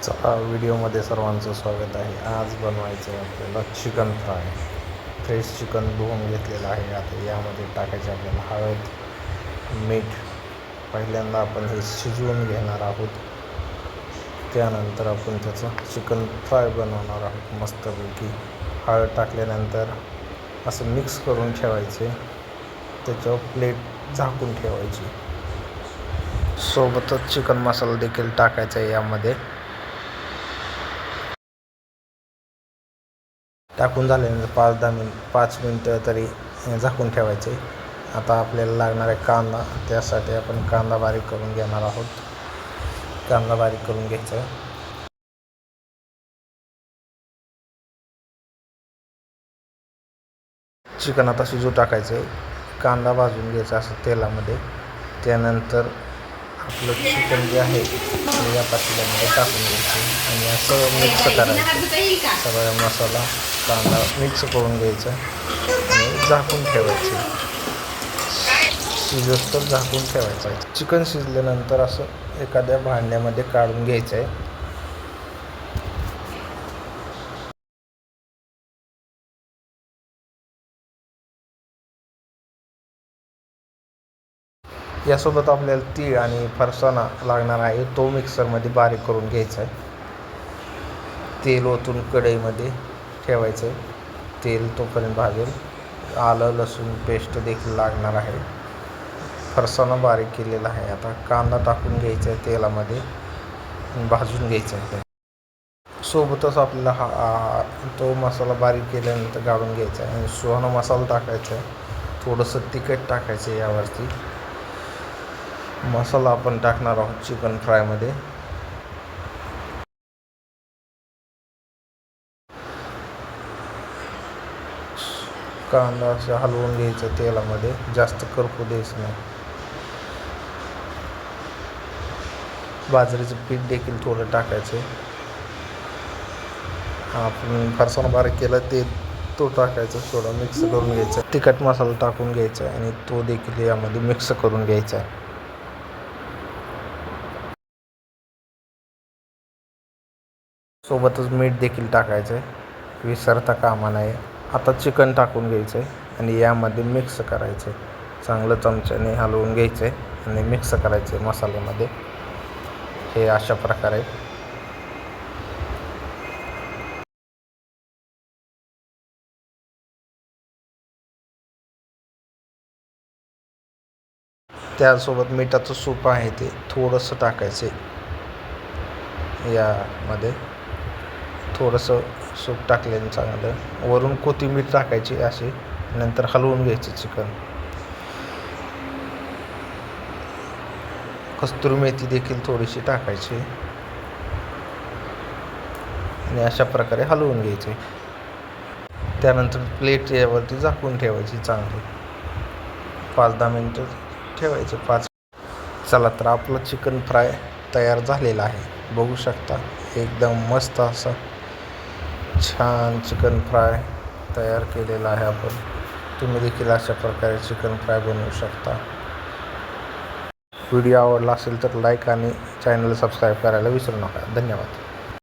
चला व्हिडिओमध्ये सर्वांचं स्वागत आहे. आज बनवायचं आहे आपल्याला चिकन फ्राय. फ्रेश चिकन धुवून घेतलेलं आहे. आता यामध्ये टाकायचे आपल्याला हळद, मीठ. पहिल्यांदा आपण हे शिजवून घेणार आहोत. त्यानंतर आपण त्याचं चिकन फ्राय बनवणार आहोत मस्तपैकी. हळद टाकल्यानंतर असं मिक्स करून ठेवायचे. त्याच्यावर प्लेट झाकून ठेवायची. सोबतच चिकन मसाला देखील टाकायचा आहे यामध्ये. टाकून झाल्यानंतर 5 मिनटं तरी झाकून ठेवायचे. आता आपल्याला लागणार आहे कांदा. त्यासाठी आपण कांदा बारीक करून घेणार आहोत. कांदा बारीक करून घ्यायचा आहे. चिकन आता शिजू टाकायचं आहे. कांदा भाजून घ्यायचा असं तेलामध्ये. त्यानंतर आपलं चिकन जे आहे ते या पातेल्यामध्ये टाकून घ्यायचं आणि असं मिक्स करायचं. सगळा मसाला कांदा मिक्स करून घ्यायचा आणि झाकून ठेवायचे. शिजत तर झाकून ठेवायचं आहे. चिकन शिजल्यानंतर असं एखाद्या भांड्यामध्ये काढून घ्यायचं आहे. यासोबत आपल्याला तीळ आणि फरसाणा लागणार आहे. तो मिक्सरमध्ये बारीक करून घ्यायचा आहे. तेल ओतून कढईमध्ये ठेवायचं आहे. तेल तोपर्यंत भाजेल. आलं लसूण पेस्ट देखील लागणार आहे. फरसाणा बारीक केलेला आहे. आता कांदा टाकून घ्यायचा आहे तेलामध्ये भाजून घ्यायचा आहे. सोबतच आपल्याला तो मसाला बारीक केल्यानंतर गाळून घ्यायचा आहे आणि सुहाना मसाला टाकायचा आहे. थोडंसं तिखट टाकायचं आहे यावरती. मसाला आपण टाकणार आहोत चिकन फ्रायमध्ये. कांदा असं हलवून घ्यायचं तेलामध्ये. जास्त करपू द्यायचं नाही. बाजरीचं पीठ देखील थोडं टाकायचं. आपण फरसाणा बारीक केला तो टाकायचा. थोडं मिक्स करून घ्यायचं. तिखट मसाला टाकून घ्यायचा आणि तो देखील यामध्ये मिक्स करून घ्यायचा आहे. सोबतच मीठ देखील टाकायचं आहे. विसरता कामा नये. आता चिकन टाकून घ्यायचं आहे आणि यामध्ये मिक्स करायचं आहे. चांगलं चमच्याने हलवून घ्यायचं आहे आणि मिक्स करायचं आहे मसाल्यामध्ये. हे अशा प्रकारे. त्यासोबत मिठाचं सूप आहे ते थोडंसं टाकायचं आहे यामध्ये. थोडंसं सूप टाकल्याने चांगलं. वरून कोथिंबीर टाकायची अशी. नंतर हलवून घ्यायचं चिकन. कस्तुरी मेथी देखील थोडीशी टाकायची आणि अशा प्रकारे हलवून घ्यायचे. त्यानंतर प्लेट यावरती झाकून ठेवायची चांगली. 5-10 मिनटं ठेवायचं. चला तर आपलं चिकन फ्राय तयार झालेला आहे. बघू शकता एकदम मस्त असं छान चिकन फ्राय तयार केलेला आहे आपण. तुम्ही देखील अशा प्रकारे चिकन फ्राय बनवू शकता. व्हिडिओ आवडला असेल तर लाईक आणि चॅनल सबस्क्राईब करायला विसरू नका. धन्यवाद.